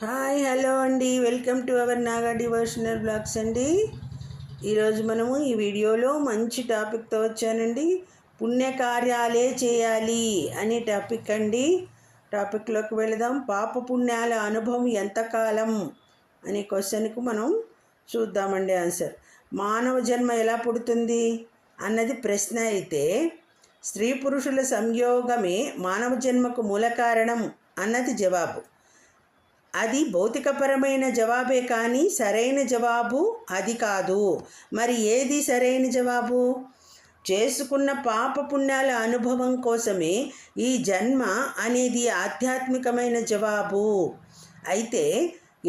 Hi hello అండి, welcome to our Naga devotional blogs అండి. ఈరోజు మనము ఈ వీడియోలో మంచి టాపిక్తో వచ్చానండి. పుణ్యకార్యాలే చేయాలి అనే టాపిక్ అండి. టాపిక్లోకి వెళదాం. పాప పుణ్యాల అనుభవం ఎంతకాలం అనే క్వశ్చన్కు మనం చూద్దామండి ఆన్సర్. మానవ జన్మ ఎలా పుడుతుంది అన్నది ప్రశ్న అయితే, స్త్రీ పురుషుల సంయోగమే మానవ జన్మకు మూల కారణం అన్నది జవాబు. అది భౌతికపరమైన జవాబే కానీ సరైన జవాబు అది కాదు. మరి ఏది సరైన జవాబు? చేసుకున్న పాప పుణ్యాల అనుభవం కోసమే ఈ జన్మ అనేది ఆధ్యాత్మికమైన జవాబు. అయితే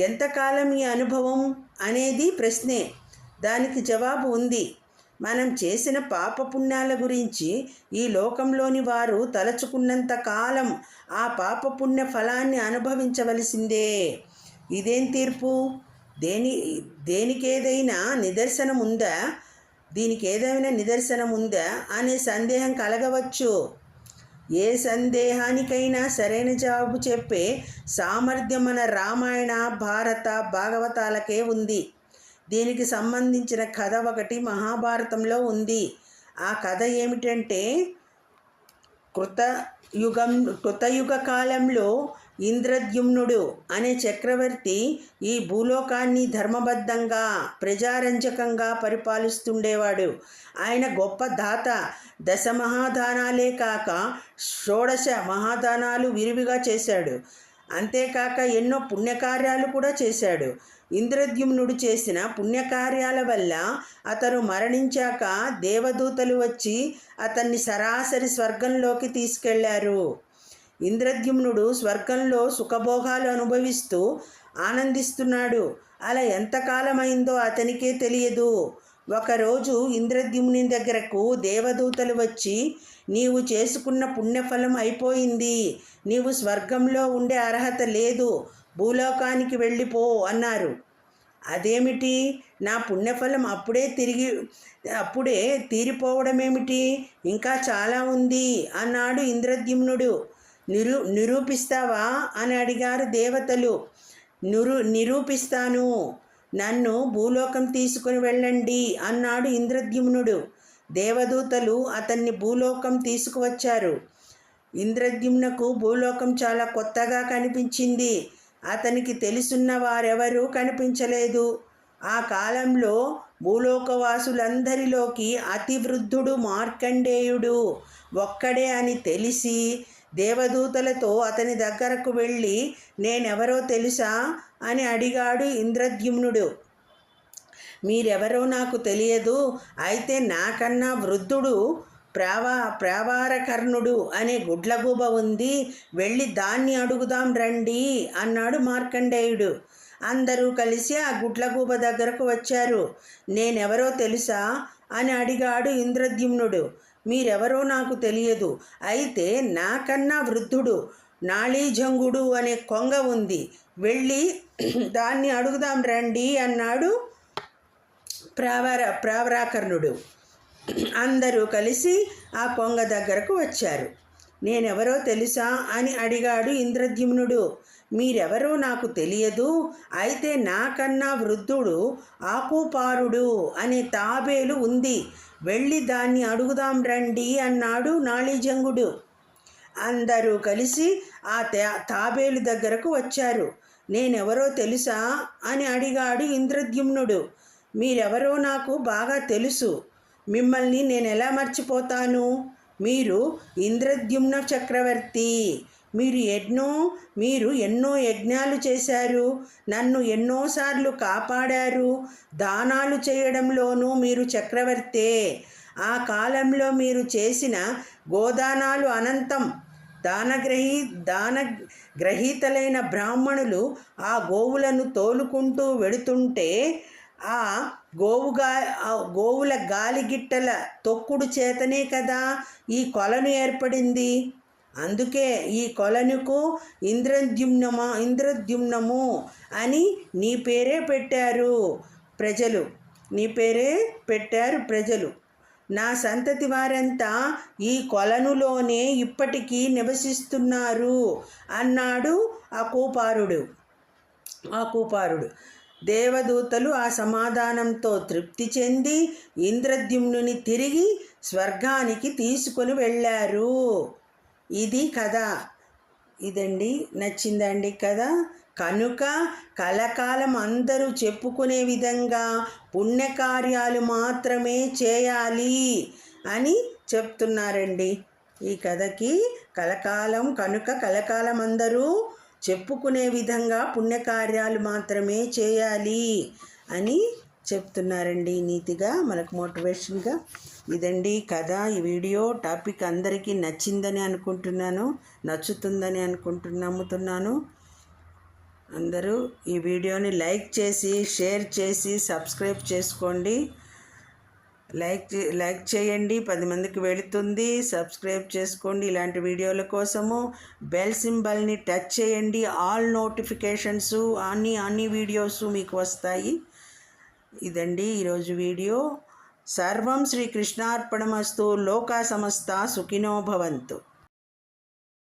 ఎంతకాలం ఈ అనుభవం అనేది ప్రశ్నే. దానికి జవాబు ఉంది. మనం చేసిన పాపపుణ్యాల గురించి ఈ లోకంలోని వారు తలచుకున్నంత కాలం ఆ పాపపుణ్య ఫలాన్ని అనుభవించవలసిందే. ఇదేం తీర్పు? దీనికేదైనా నిదర్శనం ఉందా అనే సందేహం కలగవచ్చు. ఏ సందేహానికైనా సరైన జవాబు చెప్పే సామర్థ్యం మన రామాయణ, భారత, భాగవతాలకే ఉంది. దీనికి సంబంధించిన కథ ఒకటి మహాభారతంలో ఉంది. ఆ కథ ఏమిటంటే, కృతయుగ కాలంలో ఇంద్రద్యుమ్నుడు అనే చక్రవర్తి ఈ భూలోకాన్ని ధర్మబద్ధంగా, ప్రజారంజకంగా పరిపాలిస్తుండేవాడు. ఆయన గొప్ప దాత. 10 మహాదానాలే కాక 16 మహాదానాలు విరివిగా చేశాడు. అంతేకాక ఎన్నో పుణ్యకార్యాలు కూడా చేశాడు. ఇంద్రద్యుమ్నుడు చేసిన పుణ్యకార్యాల వల్ల అతను మరణించాక దేవదూతలు వచ్చి అతన్ని సరాసరి స్వర్గంలోకి తీసుకెళ్లారు. ఇంద్రద్యుమ్నుడు స్వర్గంలో సుఖభోగాలు అనుభవిస్తూ ఆనందిస్తున్నాడు. అలా ఎంతకాలమైందో అతనికే తెలియదు. ఒకరోజు ఇంద్రద్యుమ్ని దగ్గరకు దేవదూతలు వచ్చి, నీవు చేసుకున్న పుణ్యఫలం అయిపోయింది, నీవు స్వర్గంలో ఉండే అర్హత లేదు, భూలోకానికి వెళ్ళిపో అన్నారు. అదేమిటి? నా పుణ్యఫలం అప్పుడే తీరిపోవడమేమిటి? ఇంకా చాలా ఉంది అన్నాడు ఇంద్రద్యుమ్నుడు. నిరూపిస్తావా అని అడిగారు దేవతలు. నిరూపిస్తాను, నన్ను భూలోకం తీసుకుని వెళ్ళండి అన్నాడు ఇంద్రద్యుమ్నుడు. దేవదూతలు అతన్ని భూలోకం తీసుకువచ్చారు. ఇంద్రద్యుమ్నకు భూలోకం చాలా కొత్తగా కనిపించింది. అతనికి తెలుసున్న వారెవరూ కనిపించలేదు. ఆ కాలంలో భూలోకవాసులందరిలోకి అతి వృద్ధుడు మార్కండేయుడు ఒక్కడే అని తెలిసి దేవదూతలతో అతని దగ్గరకు వెళ్ళి, నేనెవరో తెలుసా అని అడిగాడు ఇంద్రద్యుమ్నుడు. మీరెవరో నాకు తెలియదు, అయితే నాకన్నా వృద్ధుడు ప్రావారకర్ణుడు అనే గుడ్లగూబ ఉంది, వెళ్ళి దాన్ని అడుగుదాం రండి అన్నాడు మార్కండేయుడు. అందరూ కలిసి ఆ గుడ్లగూబ దగ్గరకు వచ్చారు. నేనెవరో తెలుసా అని అడిగాడు ఇంద్రద్యుమ్నుడు. మీరెవరో నాకు తెలియదు, అయితే నాకన్నా వృద్ధుడు నాళీజంగుడు అనే కొంగ ఉంది, వెళ్ళి దాన్ని అడుగుదాం రండి అన్నాడు ప్రావరాకర్ణుడు. అందరూ కలిసి ఆ కొంగ దగ్గరకు వచ్చారు. నేనెవరో తెలుసా అని అడిగాడు ఇంద్రద్యుమ్నుడు. మీరెవరో నాకు తెలియదు, అయితే నాకన్నా వృద్ధుడు ఆకుపారుడు అనే తాబేలు ఉంది, వెళ్ళి దాన్ని అడుగుదాం రండి అన్నాడు నాళీజంగుడు. అందరూ కలిసి ఆ తాబేలు దగ్గరకు వచ్చారు. నేనెవరో తెలుసా అని అడిగాడు ఇంద్రద్యుమ్నుడు. మీరెవరో నాకు బాగా తెలుసు, మిమ్మల్ని నేను ఎలా మర్చిపోతాను? మీరు ఇంద్రద్యుమ్న చక్రవర్తి. మీరు ఎన్నో యజ్ఞాలు చేశారు, నన్ను ఎన్నోసార్లు కాపాడారు, దానాలు చేయడంలోనూ మీరు చక్రవర్తే. ఆ కాలంలో మీరు చేసిన గోదానాలు అనంతం. దానగ్రహీతలైన బ్రాహ్మణులు ఆ గోవులను తోలుకుంటూ వెడుతుంటే ఆ గోవుల గాలిగిట్టల తొక్కుడు చేతనే కదా ఈ కొలను ఏర్పడింది. అందుకే ఈ కొలనుకు ఇంద్రద్యుమ్నము అని నీ పేరే పెట్టారు ప్రజలు. నా సంతతి వారంతా ఈ కొలనులోనే ఇప్పటికీ నివసిస్తున్నారు అన్నాడు ఆ కూపారుడు. ఆ కూపారుడు. దేవదూతలు ఆ సమాధానంతో తృప్తి చెంది ఇంద్రద్యుమ్నుని తిరిగి స్వర్గానికి తీసుకొని వెళ్ళారు. ఇది కథ. ఇదండి, నచ్చిందండి కదా. కనుక కలకాలం అందరూ చెప్పుకునే విధంగా పుణ్యకార్యాలు మాత్రమే చేయాలి అని చెప్తున్నారండి ఈ కథకి. కలకాలం అందరూ చెప్పుకునే విధంగా పుణ్యకార్యాలు మాత్రమే చేయాలి అని చెప్తున్నారండి నీతిగా, మనకు మోటివేషన్గా. ఇదండి కథ. ఈ వీడియో టాపిక్ అందరికీ నచ్చిందని అనుకుంటున్నాను, నచ్చుతుందని నమ్ముతున్నాను. అందరూ ఈ వీడియోని లైక్ చేసి, షేర్ చేసి, సబ్స్క్రైబ్ చేసుకోండి. లైక్ చేయండి, 10 మందికి వెళుతుంది. సబ్స్క్రైబ్ చేసుకోండి. ఇలాంటి వీడియోల కోసము బెల్ సింబల్ని టచ్ చేయండి. ఆల్ నోటిఫికేషన్స్ అన్ని వీడియోస్ మీకు వస్తాయి. ఇదండి ఈరోజు వీడియో. సర్వం శ్రీకృష్ణార్పణమస్తు. లోకా సమస్త సుఖినో భవంతు.